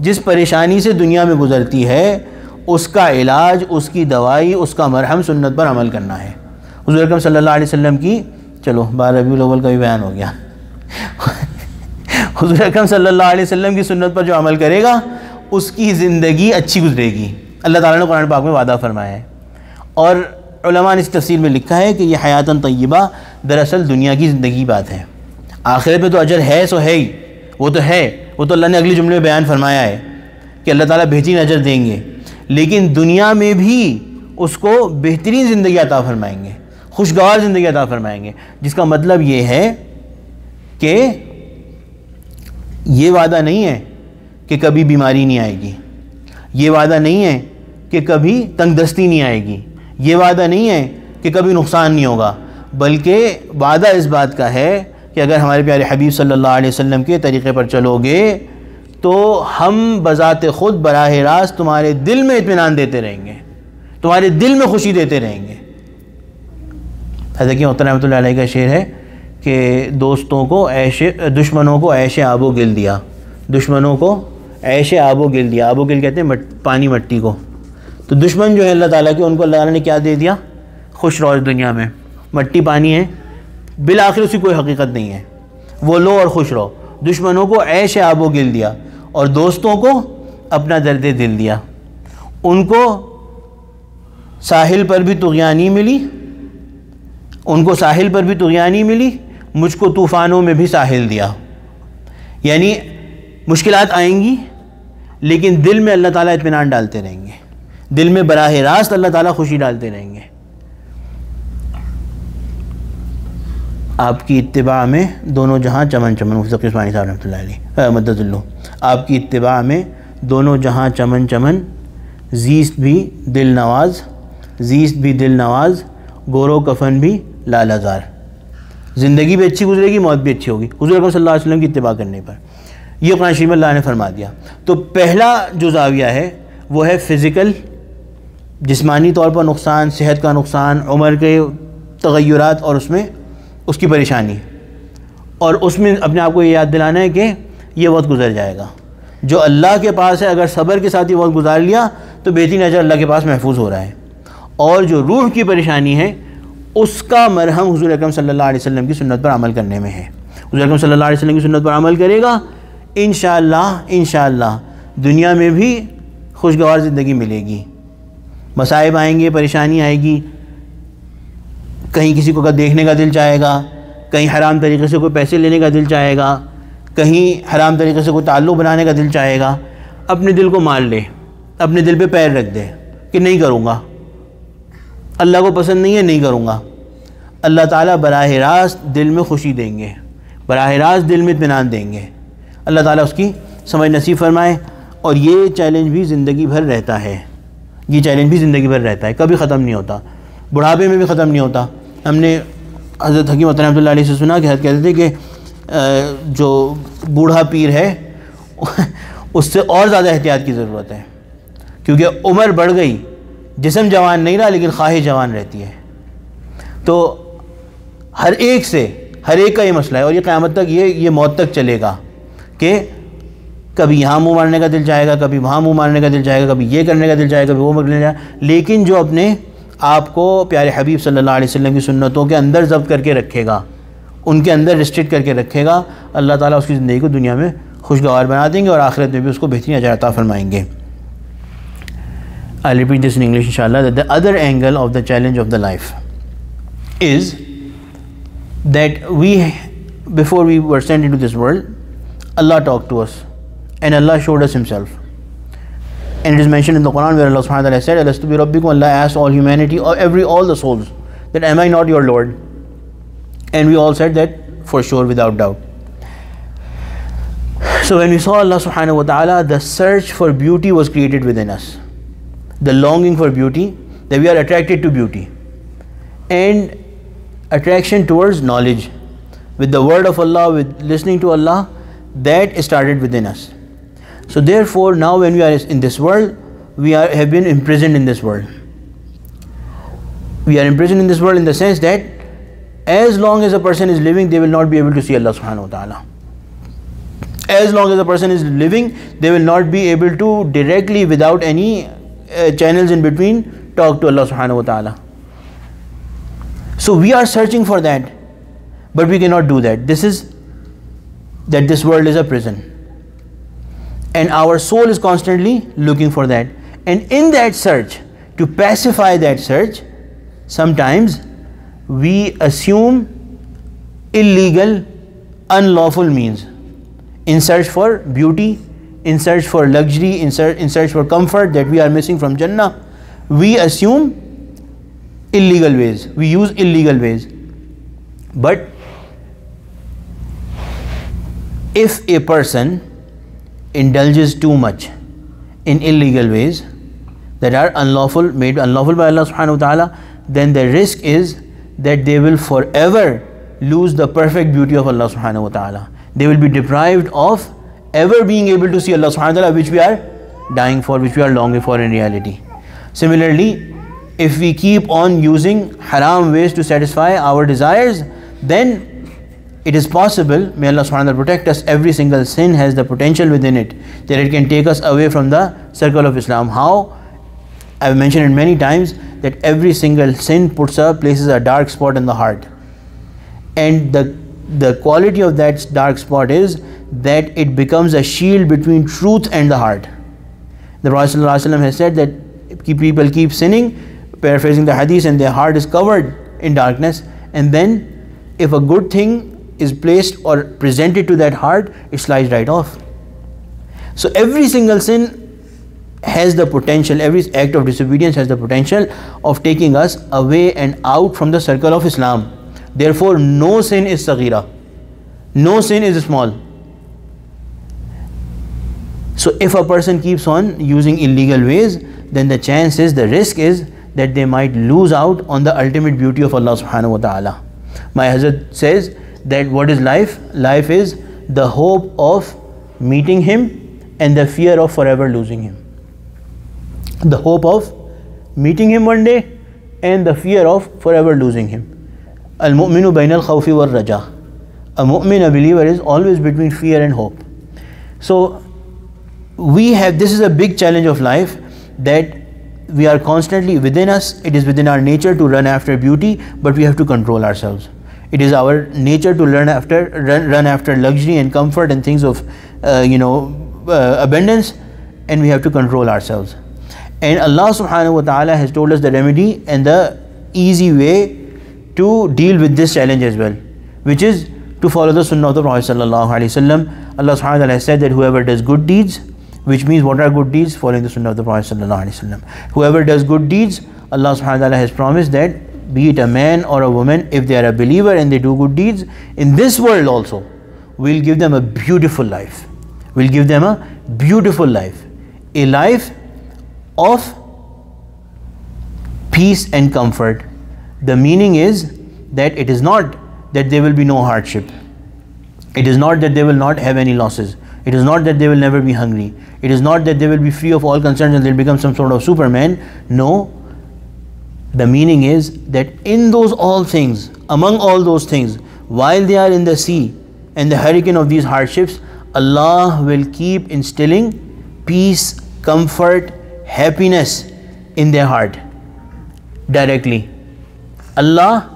جس پریشانی سے دنیا میں گزرتی ہے، اس کا علاج، اس کی دوائی، اس کا مرہم سنت پر عمل کرنا ہے۔ حضور اکرم صلی اللہ علیہ وسلم کی، چلو 12 ربیع الاول کا بھی بیان ہو گیا۔ حضور اکرم صلی اللہ علیہ وسلم کی سنت پر جو عمل کرے گا اس کی زندگی اچھی گزرے گی، اللہ تعالیٰ نے قرآن پاک میں وعدہ فرمایا ہے۔ اور علماء نے اس تفسیر میں لکھا ہے کہ یہ حیاتاً طیبہ دراصل دنیا کی زندگی کی بات ہے۔ آخرت میں تو اجر ہے سو ہے ہی، وہ تو ہے، وہ تو اللہ نے اگلی جملے میں بیان فرمایا ہے کہ اللہ تعالیٰ بہترین اجر دیں گے، لیکن دنیا میں بھی اس کو بہترین زندگی عطا فرمائیں گے، خوشگوار زندگی عطا فرمائیں گے، جس کا مطلب یہ ہے کہ یہ وعدہ نہیں ہے کہ کبھی بیماری نہیں آئے گی، یہ وعدہ نہیں ہے کہ کبھی تنگ دستی نہیں آئے گی، یہ وعدہ نہیں ہے کہ کبھی نقصان نہیں ہوگا، بلکہ وعدہ اس بات کا ہے کہ اگر ہمارے پیارے حبیب صلی اللہ علیہ وسلم کے طریقے پر چلو گے تو ہم بذات خود براہ راست تمہارے دل میں اطمینان دیتے رہیں گے، تمہارے دل میں خوشی دیتے رہیں گے۔ حضرت محترم رحمۃ اللہ علیہ کا شعر ہے کہ دشمنوں کو عیش آب و گل دیا، دشمنوں کو عیش آب و گل دیا۔ آب و گل کہتے ہیں پانی مٹی کو۔ تو دشمن جو ہے اللہ تعالیٰ کے، ان کو اللہ تعالیٰ نے کیا دے دیا؟ خوش رہو اس دنیا میں، مٹی پانی ہے، بالآخر اس کی کوئی حقیقت نہیں ہے، وہ لو اور خوش رہو۔ دشمنوں کو عیش آب و گل دیا اور دوستوں کو اپنا درد دل دیا۔ ان کو ساحل پر بھی طغیانی ملی، ان کو ساحل پر بھی طغیانی ملی، مجھ کو طوفانوں میں بھی ساحل دیا۔ یعنی مشکلات آئیں گی لیکن دل میں اللہ تعالیٰ اطمینان ڈالتے رہیں گے، دل میں براہ راست اللہ تعالیٰ خوشی ڈالتے رہیں گے۔ آپ کی اتباع میں دونوں جہاں چمن چمن، مفتی تقی عثمانی صاحب رحمۃ اللہ علیہ مدد اللہ، آپ کی اتباع میں دونوں جہاں چمن چمن، زیست بھی دل نواز، زیست بھی دل نواز، گورو کفن بھی لال ہزار۔ زندگی بھی اچھی گزرے گی، موت بھی اچھی ہوگی حضور اکرم صلی اللہ علیہ وسلم کی اتباع کرنے پر۔ یہ قرآن شریف میں اللہ نے فرما دیا۔ تو پہلا جو زاویہ ہے وہ ہے فزیکل، جسمانی طور پر نقصان، صحت کا نقصان، عمر کے تغیرات اور اس کی پریشانی، اور اس میں اپنے آپ کو یہ یاد دلانا ہے کہ یہ وقت گزر جائے گا۔ جو اللہ کے پاس ہے اگر صبر کے ساتھ یہ وقت گزار لیا تو بہترین اجر اللہ کے پاس محفوظ ہو رہا ہے، اور جو روح کی پریشانی ہے اس کا مرہم حضور اکرم صلی اللہ علیہ وسلم کی سنت پر عمل کرنے میں ہے۔ حضور اکرم صلی اللہ علیہ وسلم کی سنت پر عمل کرے گا، انشاءاللہ دنیا میں بھی خوشگوار زندگی ملے گی۔ مصائب آئیں گے، پریشانی آئے گی، کہیں کسی کو دیکھنے کا دل چاہے گا، کہیں حرام طریقے سے کوئی پیسے لینے کا دل چاہے گا، کہیں حرام طریقے سے کوئی تعلق بنانے کا دل چاہے گا، اپنے دل کو مار لے، اپنے دل پہ پیر رکھ دے کہ نہیں کروں گا، اللہ کو پسند نہیں ہے، نہیں کروں گا۔ اللہ تعالیٰ براہ راست دل میں خوشی دیں گے، براہ راست دل میں اطمینان دیں گے۔ اللہ تعالیٰ اس کی سمجھ نصیب فرمائے۔ اور یہ چیلنج بھی زندگی بھر رہتا ہے، یہ چیلنج بھی زندگی بھر رہتا ہے، کبھی ختم نہیں ہوتا، بڑھاپے میں بھی ختم نہیں ہوتا۔ ہم نے حضرت حکیم رحمۃ اللہ علیہ سے سنا کہ حضرت کہتے تھے کہ جو بوڑھا پیر ہے اس سے اور زیادہ احتیاط کی ضرورت ہے، کیونکہ عمر بڑھ گئی، جسم جوان نہیں رہا لیکن خواہش جوان رہتی ہے۔ تو ہر ایک کا یہ مسئلہ ہے، اور یہ قیامت تک یہ موت تک چلے گا کہ کبھی یہاں منہ مارنے کا دل چاہے گا، کبھی وہاں منہ مارنے کا دل چاہے گا، کبھی یہ کرنے کا دل چاہے گا، کبھی وہ کرنے کا چاہے گا، لیکن جو اپنے آپ کو پیارے حبیب صلی اللہ علیہ وسلم کی سنتوں کے اندر ضبط کر کے رکھے گا، ان کے اندر ریسٹرکٹ کر کے رکھے گا، اللہ تعالیٰ اس کی زندگی کو دنیا میں خوشگوار بنا دیں گے اور آخرت میں بھی اس کو بہترین اجر عطا فرمائیں گے۔ I'll repeat this in English inshallah, that the other angle of the challenge of the life is that before we were sent into this world, Allah talked to us and Allah showed us Himself. And it is mentioned in the Quran where Allah subhanahu wa ta'ala said, Alastu bi rabbikum, Allah asked all humanity, all the souls, that am I not your Lord? And we all said that for sure, without doubt. So when we saw Allah subhanahu wa ta'ala, the search for beauty was created within us. The longing for beauty, that we are attracted to beauty. And attraction towards knowledge, with the word of Allah, with listening to Allah, that started within us. So therefore, now when we are in this world, we have been imprisoned in this world. We are imprisoned in this world in the sense that as long as a person is living, they will not be able to see Allah subhanahu wa ta'ala. As long as a person is living, they will not be able to directly, without any channels in between, talk to Allah subhanahu wa ta'ala. So we are searching for that, but we cannot do that. This world is a prison. And our soul is constantly looking for that. And in that search, to pacify that search, sometimes we assume illegal, unlawful means. In search for beauty, in search for luxury, in search for comfort that we are missing from Jannah, we assume illegal ways. We use illegal ways. But if a person indulges too much in illegal ways that are unlawful, made unlawful by Allah subhanahu wa ta'ala, then the risk is that they will forever lose the perfect beauty of Allah subhanahu wa ta'ala. They will be deprived of ever being able to see Allah subhanahu wa ta'ala, which we are dying for, which we are longing for in reality. Similarly, if we keep on using haram ways to satisfy our desires, then it is possible, may Allah subhanahu wa ta'ala protect us, every single sin has the potential within it that it can take us away from the circle of Islam. How? I've mentioned it many times that every single sin places a dark spot in the heart. And the quality of that dark spot is that it becomes a shield between truth and the heart. The Prophet ﷺ has said that people keep sinning, paraphrasing the hadith, and their heart is covered in darkness, and then if a good thing is placed or presented to that heart, it slides right off. So every single sin has the potential, every act of disobedience has the potential of taking us away and out from the circle of Islam. Therefore, no sin is saghira, no sin is small. So if a person keeps on using illegal ways, then the chance is, the risk is that they might lose out on the ultimate beauty of Allah subhanahu wa ta'ala. My Hazrat says that what is life? Life is the hope of meeting Him and the fear of forever losing Him. The hope of meeting Him one day and the fear of forever losing Him. Al-mu'minu bayna al-khawfi wal-raja. A mu'min, a believer, is always between fear and hope. So this is a big challenge of life, that we are constantly within us. It is within our nature to run after beauty, but we have to control ourselves. It is our nature to run after luxury and comfort and things of abundance, and we have to control ourselves. And Allah subhanahu wa ta'ala has told us the remedy and the easy way to deal with this challenge as well, which is to follow the sunnah of the Prophet sallallahu alaihi wasallam. Allah subhanahu wa ta'ala has said that whoever does good deeds, which means what are good deeds? Following the sunnah of the Prophet sallallahu alaihi wasallam. Whoever does good deeds, Allah subhanahu wa ta'ala has promised that, be it a man or a woman, if they are a believer and they do good deeds, in this world also, we'll give them a beautiful life. We'll give them a beautiful life. A life of peace and comfort. The meaning is that it is not that there will be no hardship. It is not that they will not have any losses. It is not that they will never be hungry. It is not that they will be free of all concerns and they'll become some sort of Superman. No. The meaning is that in those all things, among all those things, while they are in the sea and the hurricane of these hardships, Allah will keep instilling peace, comfort, happiness in their heart directly. Allah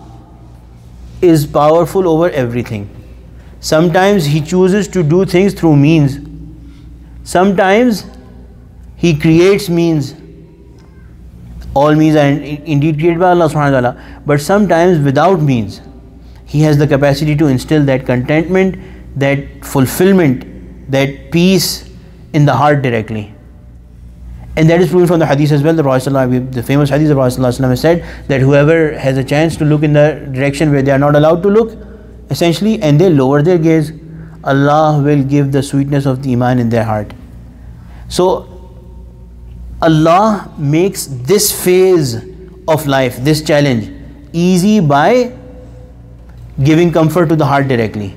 is powerful over everything. Sometimes He chooses to do things through means. Sometimes He creates means. All means are indeed created by Allah subhanahu wa ta'ala, but sometimes without means, He has the capacity to instill that contentment, that fulfillment, that peace in the heart directly. And that is proven from the hadith as well. The famous hadith, the Prophet ﷺ has said that whoever has a chance to look in the direction where they are not allowed to look, essentially, and they lower their gaze, Allah will give the sweetness of the iman in their heart. So Allah makes this phase of life, this challenge, easy by giving comfort to the heart directly,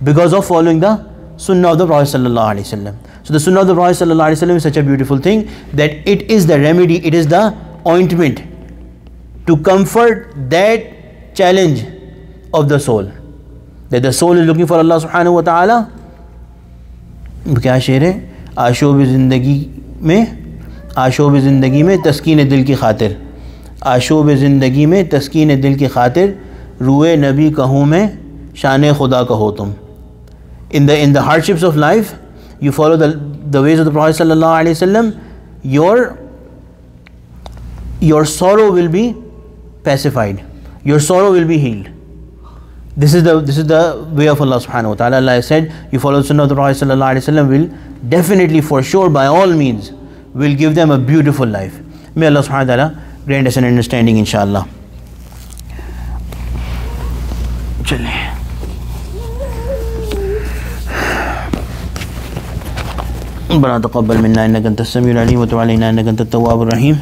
because of following the sunnah of the Prophet ﷺ. So the sunnah of the Prophet ﷺ is such a beautiful thing that it is the remedy, it is the ointment to comfort that challenge of the soul, that the soul is looking for Allah subhanahu wa ta'ala. کیا شعر ہے؟ آشوب زندگی میں تسکین دل کی خاطر، آشوب زندگی میں تسکین دل کی خاطر، روئے نبی کہوں میں شان خدا کہو تم. In the hardships of life, you follow the ways of the Prophet sallallahu alaihi wasallam, your sorrow will be pacified, your sorrow will be healed. This is the way of Allah subhanahu wa ta'ala. Allah has said, you follow the sunnah of the Prophet sallallahu alaihi wasallam, will definitely, for sure, by all means, will give them a beautiful life. May Allah subhanahu wa ta'ala grant us an understanding, inshallah. چلیں ربنا تقبل منا انك انت السميع العليم وتب علينا انك انت التواب الرحيم.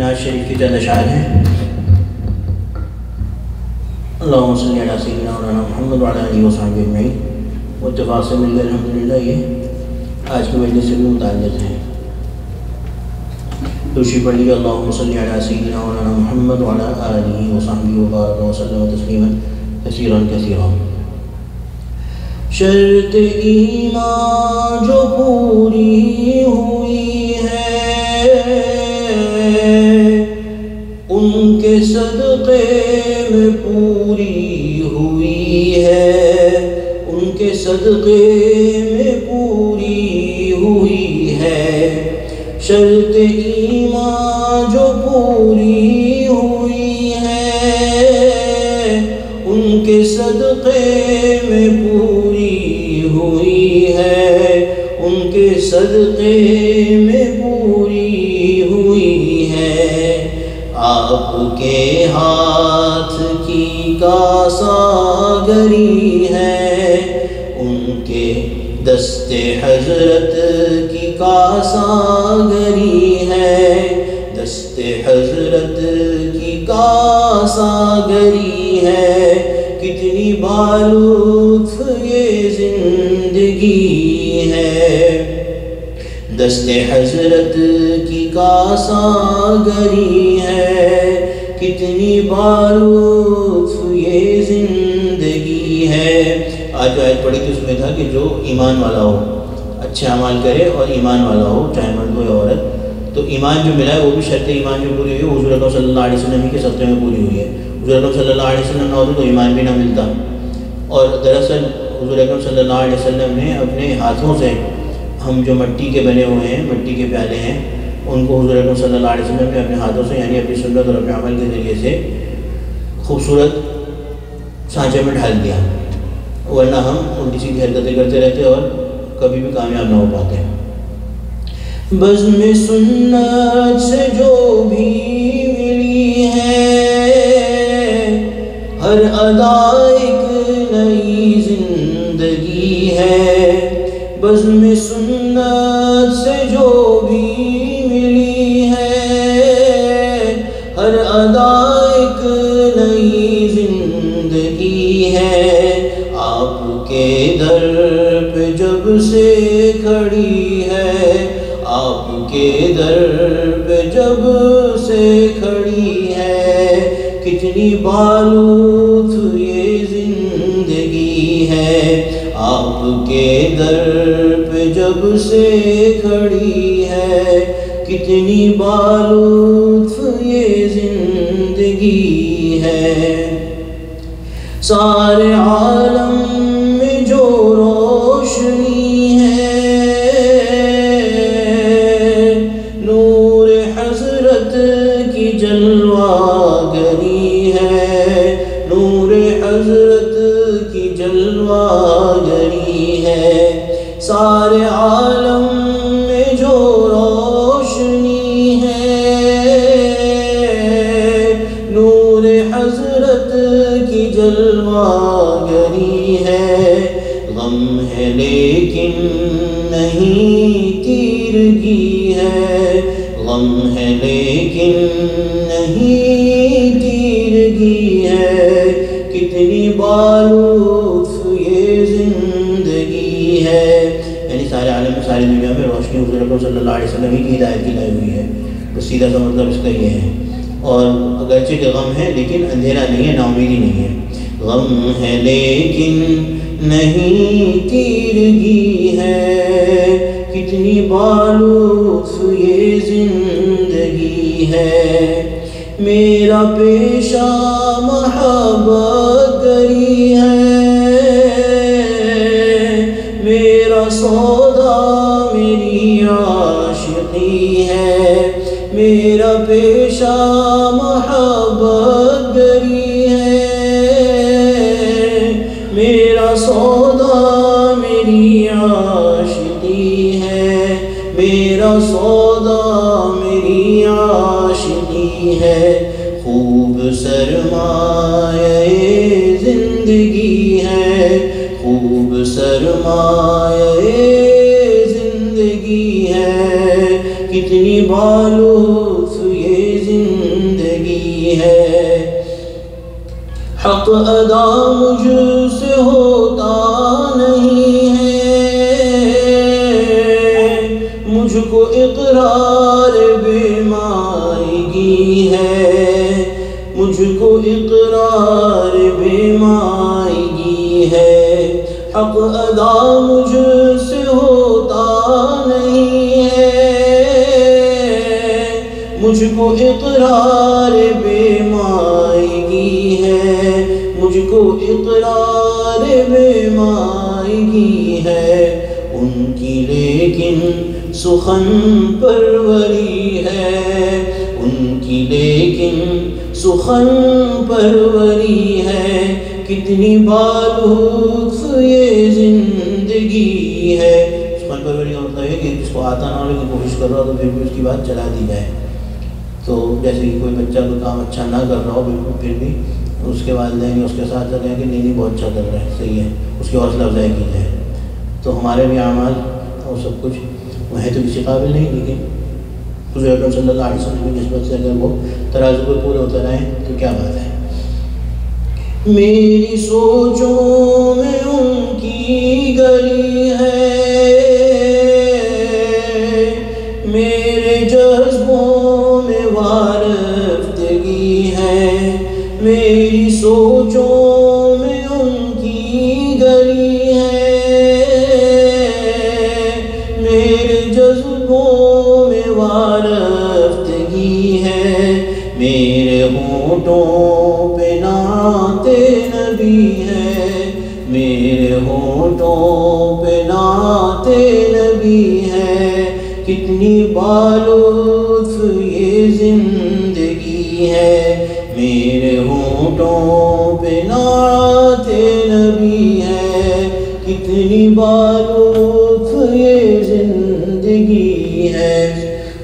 نواز شریف کی چند اشعار ہیں۔ اللہم صلی علی سیدنا مولانا محمد وعلی آلہ وصحبہ اجمعین۔ وہ اتفاق سے مل گئے الحمدللہ، یہ آج کے مجلس سے بھی متعلق ہیں۔ دوسری پڑھ لیجیے، اللہم صلی علی سیدنا مولانا محمد وعلی آلہ وصحبہ وبارک وسلم تسلیما کثیرا کثیرا۔ شرط ایمان جو پوری ہوئی ہے ان کے صدقے میں پوری ہوئی ہے، ان کے صدقے میں پوری ہوئی ہے۔ شرط ایمان جو پوری ہوئی ہے ان کے صدقے میں پوری ہوئی ہے، ان کے صدقے میں پوری ہوئی ہے۔ آپ کے ہاتھ کی کاساگری ہے، ان کے دست حضرت کی کاساگری ہے، دست حضرت کی کاساگری ہے۔ کتنی بالطف یہ زندگی ہے، دست حضرت کی کاساگری ہے، کتنی بالطف یہ زندگی ہے۔ آج جو آیت پڑھی تھی اس میں تھا کہ جو ایمان والا ہو، اچھے اعمال کرے اور ایمان والا ہو، چاہے مرد ہو یا عورت، تو ایمان جو ملا ہے وہ بھی شرط ایمان جو پوری ہوئی ہے حضور اکرم صلی اللہ علیہ وسلم کے صدقے میں پوری ہوئی ہے۔ حضور اکرم صلی اللہ علیہ وسلم نہ ہوتے تو ایمان بھی نہ ملتا، اور دراصل حضور اکرم صلی اللہ علیہ وسلم نے اپنے ہاتھوں سے ہم جو مٹی کے بنے ہوئے ہیں، مٹی کے پیالے ہیں، ان کو حضور اکرم صلی اللہ علیہ وسلم نے اپنے ہاتھوں سے یعنی اپنی سنت اور اپنے عمل کے ذریعے سے خوبصورت سانچے میں ڈھال دیا، ورنہ ہم الٹی سیدھی حرکتیں کرتے رہتے اور کبھی بھی کامیاب نہ ہو پاتے۔ بزم سنت سے جو بھی ملی ہے ہر ادا ایک نئی زندگی ہے، بزم سنت سے جو بھی ملی ہے ہر ادا ایک نئی زندگی ہے۔ آپ کے در پہ جب سے کھڑی ہے، آپ کے در پہ جب سے کھڑی ہے، کتنی بالطف یہ زندگی ہے۔ آپ کے در پہ جب سے کھڑی ہے، کتنی بالطف یہ زندگی ہے۔ سارے عالم میں جو روشنی ہے، نور حضرت کی جلوہ گری ہے، نور حضرت کی جلوہ گری ہے۔ سارے عالم میں جو روشنی ہے، نور حضرت کی جلوہ گری ہے۔ غم ہے لیکن نہیں تیرگی ہے، غم ہے لیکن نہیں تیرگی ہے۔ کتنی بالطف یہ زندگی ہے، یعنی سارے عالم میں، ساری دنیا میں روشنی حضور اکرم صلی اللہ علیہ وسلم ہی کی ہدایت کی لائی ہوئی ہے۔ بس سیدھا سا مطلب اس کا یہ ہے۔ اور اگرچہ کہ غم ہے لیکن اندھیرا نہیں ہے، نا امیدی نہیں ہے۔ غم ہے لیکن نہیں تیرگی ہے، کتنی بالطف یہ زندگی ہے۔ میرا پیشہ محبت گری ہے، میرا سودا میری عاشقی ہے۔ میرا پیشہ محبت گری ہے، میرا سودا میری عاشقی ہے۔ میرا سودا میری عاشقی ہے۔ خوب سرمایہ زندگی ہے، خوب سرمایہ زندگی ہے۔ کتنی بالطف یہ زندگی ہے۔ حق ادا مجھ سے ہوتا نہیں ہے، مجھ کو اقرار بیمائیگی ہے، مجھ کو اقرار بیمائیگی ہے۔ حق ادا مجھ سے ہوتا نہیں ہے، مجھ کو اقرار بیمائیگی ہے، مجھ کو اقرار بیمائیگی ہے۔ ان کی لیکن سخن پروری ہے، ان کی لیکن سخن پروری ہے۔ کتنی بالطف یہ زندگی ہے۔ سخن پروری کا مطلب ہے کہ اس کو آتا نہ ہونے کی کوشش کر رہا تو پھر بھی اس کی بات چلا دی جائے۔ تو جیسے کہ کوئی بچہ کوئی کام اچھا نہ کر رہا ہو، بالکل پھر بھی اس کے والدین اس کے ساتھ کہیں کہ نہیں بہت اچھا کر رہا ہے، صحیح ہے، اس کی حوصلہ افزائی کی جائے۔ تو ہمارے بھی اعمال اور سب کچھ وہ ہے تو کسی قابل نہیں، لیکن حضور اکرم صلی اللہ علیہ وسلم کی نسبت سے اگر وہ ترازو پر پورے ہوتے رہیں تو کیا بات ہے۔ میری سوچوں میں ان کی گلی ہے، میرے جذبوں میں وارفتگی ہے۔ میری سوچوں میں ان کی گلی ہے، میرے جذبوں میں وارفتگی ہے۔ میرے ہونٹوں پہ نعت نبی ہے، میرے ہونٹوں پہ نعت نبی ہے۔ کتنی بالطف یہ زندگی ہے، میرے ہونٹوں پہ نعت نبی ہے۔ کتنی بالطف یہ زندگی ہے۔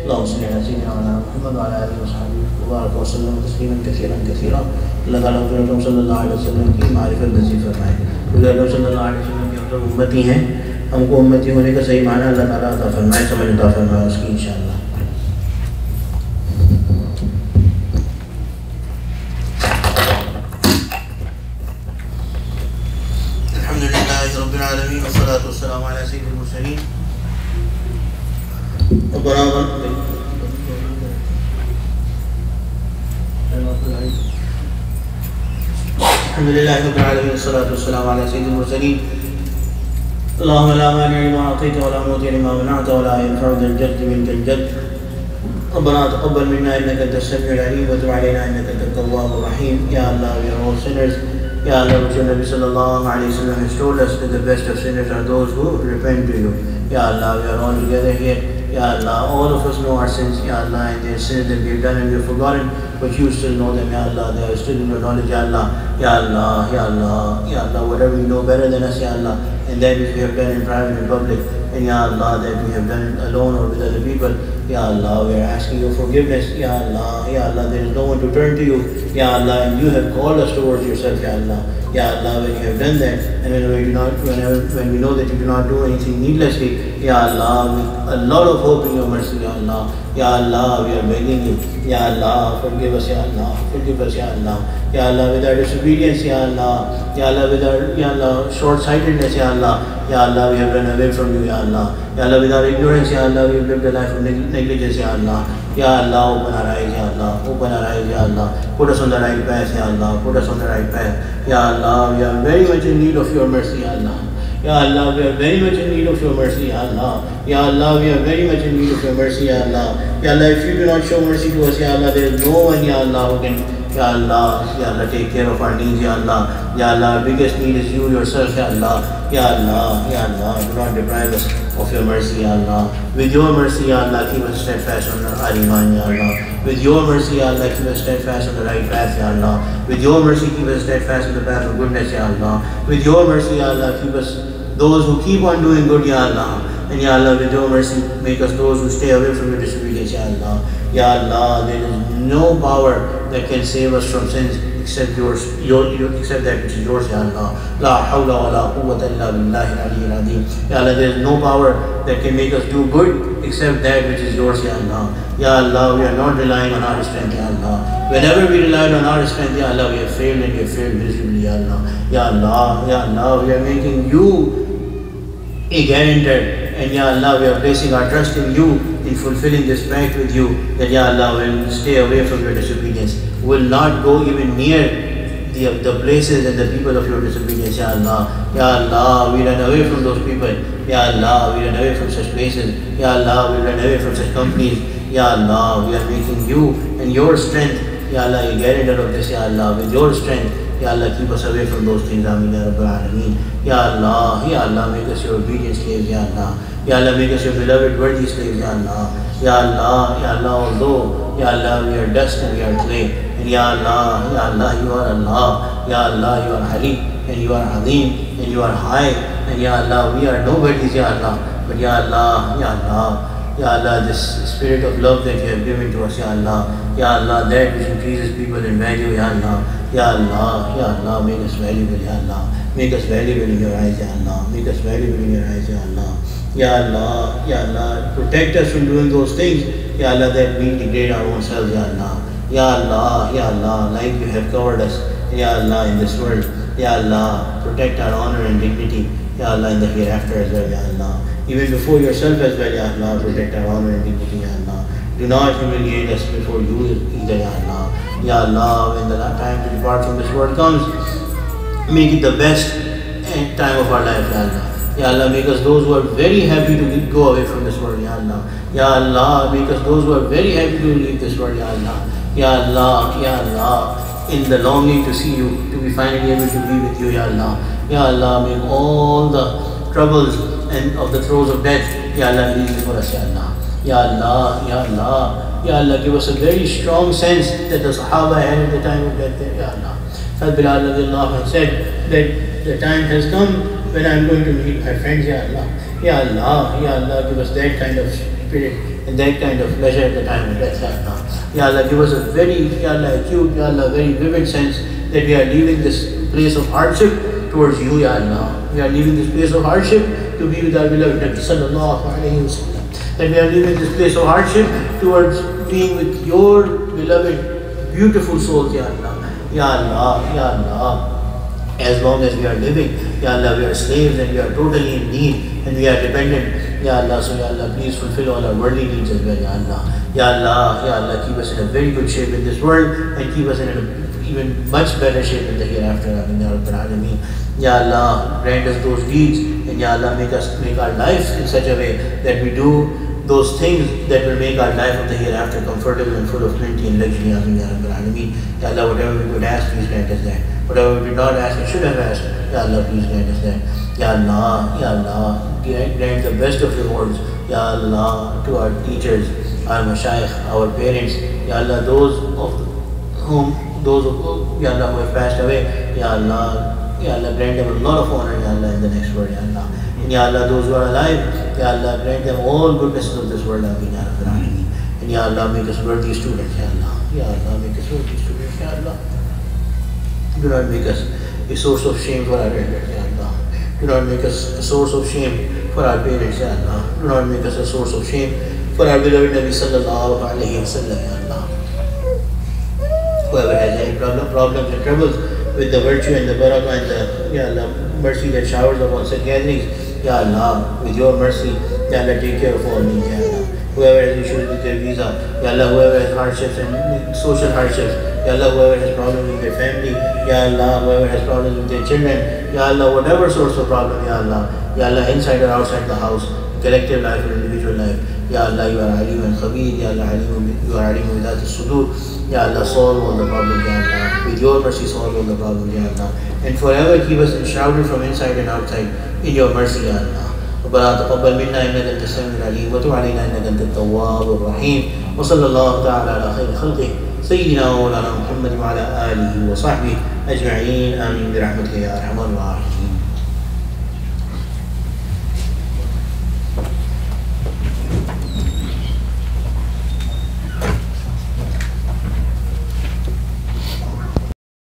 اللہم صلی علی سیدنا محمد وعلی آلہ وصحبہ وبارک وسلم تسلیما کثیرا کثیرا۔ اللہ تعالیٰ حضور اکرم صلی اللہ علیہ وسلم کی معرفت نصیب فرمائے۔ حضور اکرم صلی اللہ علیہ وسلم کے ہم سب امتی ہیں، ہم کو امتی ہونے کا صحیح معنی اللہ تعالیٰ عطا فرمائے، سمجھ عطا فرمائے اس کی انشاءاللہ۔ الحمدللہ رب العالمین والصلاة والسلام علی سید المرسلین۔ الحمدللہ رب العالمین والصلاة والسلام علی سید المرسلین اللهم لا مانع لما أعطيت ولا معطي لما منعت ولا ينفع ذا الجد منك الجد. ربنا تقبل منا إنك أنت السميع العليم وتب علينا إنك أنت التواب الرحيم. Ya Allah, we are all sinners. Ya Allah, which Nabi sallallahu alayhi wa sallam has told us that the best of sinners are those who repent to you. Ya Allah, we are all together here. Ya Allah, all of us know our sins. Ya Allah, and there are sins that we have done and we have forgotten, but you still know them. Ya Allah, they are still in your knowledge. Ya Allah, Ya Allah, Ya Allah, Ya Allah, whatever you know better than us, Ya Allah, and that which we have done in private and public, and Ya Allah, that we have done it alone or with other people. Ya Allah, we are asking your forgiveness. Ya Allah, Ya Allah, there is no one to turn to you. Ya Allah, and you have called us towards yourself. Ya Allah, Ya Allah, when you have done that, and when we know that you do not do anything needlessly, Ya Allah, with a lot of hope in your mercy, Ya Allah, Ya Allah, we are begging you. Ya Allah, forgive us, Ya Allah, forgive us, Ya Allah. Ya Allah, with our disobedience, Ya Allah, Ya Allah, with our, Ya Allah, short-sightedness, Ya Allah, Ya Allah, we have run away from you, Ya Allah. Ya Allah, with our ignorance, Ya Allah, we have lived a life of negligence, Ya Allah. Ya Allah, open our eyes, Ya Allah, open our eyes, Ya Allah. Put us on the right path, Ya Allah, put us on the right path. Ya Allah, we are very much in need of your mercy, Ya Allah. Ya Allah, we are very much in need of your mercy, Ya Allah. Ya Allah, we are very much in need of your mercy, Ya Allah. Ya Allah, if you do not show mercy to us, Ya Allah, there is no one, Ya Allah, who can, Ya Allah, take care of our needs, Ya Allah. Ya Allah, our biggest need is you yourself, Ya Allah. Ya Allah, Ya Allah, do not deprive us of your mercy, Ya Allah. With your mercy, Ya Allah, keep us steadfast on our iman, Ya Allah. With your mercy, Ya Allah, keep us steadfast on the right path, Ya Allah. With your mercy, keep us steadfast on the path of goodness, Ya Allah. With your mercy, Ya Allah, keep us those who keep on doing good, Ya Allah. And Ya Allah, with your mercy, make us those who stay away from your disobedience, Ya Allah. Ya Allah, there is no power that can save us from sins except yours, except that which is yours, Ya Allah. La hawla wa la quwwata illa billahi al-aliyyil azim. Ya Allah, there is no power that can make us do good except that which is yours, Ya Allah. Ya Allah, we are not relying on our strength, Ya Allah. Whenever we relied on our strength, Ya Allah, we have failed and we have failed miserably, Ya Allah. Ya Allah, Ya Allah, we are making you a guarantor, and Ya Allah, we are placing our trust in you in fulfilling this pact with you, that Ya Allah will stay away from your disobedience, will not go even near the places and the people of your disobedience, Ya Allah. Ya Allah, we run away from those people. Ya Allah, we run away from such places. Ya Allah, we run away from such companies. Ya Allah, we are making you and your strength, Ya Allah, a guarantor of this, Ya Allah. With your strength, Ya Allah, keep us away from those things. Ameen Ya Rabbal Alameen. Ya Allah, Ya Allah, make us your obedient slaves, Ya Allah. Ya Allah, make us your beloved worthy slaves, Ya Allah. Ya Allah, Ya Allah, although, Ya Allah, we are dust and we are clay, and Ya Allah, Ya Allah, you are Allah. Ya Allah, you are Halim, and you are Azim, and you are high, and Ya Allah, we are nobodies, Ya Allah. But Ya Allah, Ya Allah, Ya Allah, this spirit of love that you have given to us, Ya Allah, Ya Allah, that which increases people in value, Ya Allah. Ya Allah, Ya Allah, make us valuable, Ya Allah. Make us valuable in your eyes, Ya Allah. Make us valuable in your eyes, Ya Allah. Ya Allah, Ya Allah, protect us from doing those things, Ya Allah, that we degrade our own selves, Ya Allah. Ya Allah, Ya Allah, like you have covered us, Ya Allah, in this world, Ya Allah, protect our honor and dignity, Ya Allah, in the hereafter as well, Ya Allah. Even before yourself as well, Ya Allah, protect our honor and dignity, Ya Allah. Do not humiliate us before you either, Ya Allah. Ya Allah, when the time to depart from this world comes, make it the best time of our life, Ya Allah. Ya Allah, make us those who are very happy to go away from this world, Ya Allah. Ya Allah, make us those who are very happy to leave this world, Ya Allah. Ya Allah, Ya Allah, in the longing to see you, to be finally able to be with you, Ya Allah. Ya Allah, make all the troubles and of the throes of death, Ya Allah, easy for us, Ya Allah. Ya Allah, Ya Allah, Ya Allah, give us a very strong sense that the Sahaba had at the time of death, Ya Allah. Fadl Bilal radiallahu anhu said that the time has come when I am going to meet my friends, Ya Allah. Ya Allah, Ya Allah, give us that kind of spirit and that kind of pleasure at the time of death, Ya Allah. Ya Allah, give us a very, Ya Allah, acute, Ya Allah, very vivid sense that we are leaving this place of hardship towards you, Ya Allah. We are leaving this place of hardship to be with our beloved Nabi sallallahu alayhi wa sallam. That we are leaving this place of hardship towards being with your beloved, beautiful souls, Ya Allah. Ya Allah, Ya Allah. As long as we are living, Ya Allah, we are slaves and we are totally in need and we are dependent, Ya Allah. So Ya Allah, please fulfill all our worldly needs as well, Ya Allah. Ya Allah, Ya Allah, keep us in a very good shape in this world and keep us even much better shape in the hereafter. Ameen Ya Rabbal Alameen. Ya Allah, grant us those deeds, and Ya Allah, make our lives in such a way that we do those things that will make our life of the hereafter comfortable and full of plenty and luxury. Ameen Ya Rabbal Alameen. Ya Allah, whatever we could ask, please grant us that. Whatever we did not ask and should have asked, Ya Allah, please grant us that. Ya Allah, grant the best of rewards, Ya Allah, to our teachers, our mashayikh, our parents, Ya Allah, those of Ya Allah, who have passed away, Ya Allah, grant them a lot of honor, Ya Allah, in the next world, Ya Allah. And Ya Allah, those who are alive, Ya Allah, grant them all goodnesses of this world, Ameen Ya Rabbal Alameen. And Ya Allah, make us worthy students, Ya Allah. Ya Allah, make us worthy students, Ya Allah. Do not make us a source of shame for our elders, Ya Allah. Do not make us a source of shame for our parents, Ya Allah. Do not make us a source of shame for our beloved Nabi sallallahu alayhi wa sallam, Ya Allah. Whoever has any problems and troubles with the virtue and the barakah and the, Ya Allah, mercy that showers upon such gatherings, Ya Allah, with your mercy, Ya Allah, take care of all needs, Ya Allah. Whoever has issues with their visa, Ya Allah, whoever has hardships and social hardships, Ya Allah, whoever has problems with their family, Ya Allah, whoever has problems with their children, Ya Allah, whatever source of problem, Ya Allah, inside or outside the house, collective life or individual life, Ya Allah, you are Alim and Khabir, Ya Allah, you are Alim with Dhat al-Sudur, Ya Allah, solve all the problems, Ya Allah, with your mercy solve all the problems, Ya Allah, and forever keep us enshrouded from inside and outside in your mercy, Ya Allah. ربنا تقبل منا انك انت السميع العليم وتب علينا انك انت التواب الرحيم وصلى الله تعالى على خير خلقه سيدنا ومولانا محمد وعلى اله وصحبه اجمعين امين برحمتك يا ارحم الراحمين.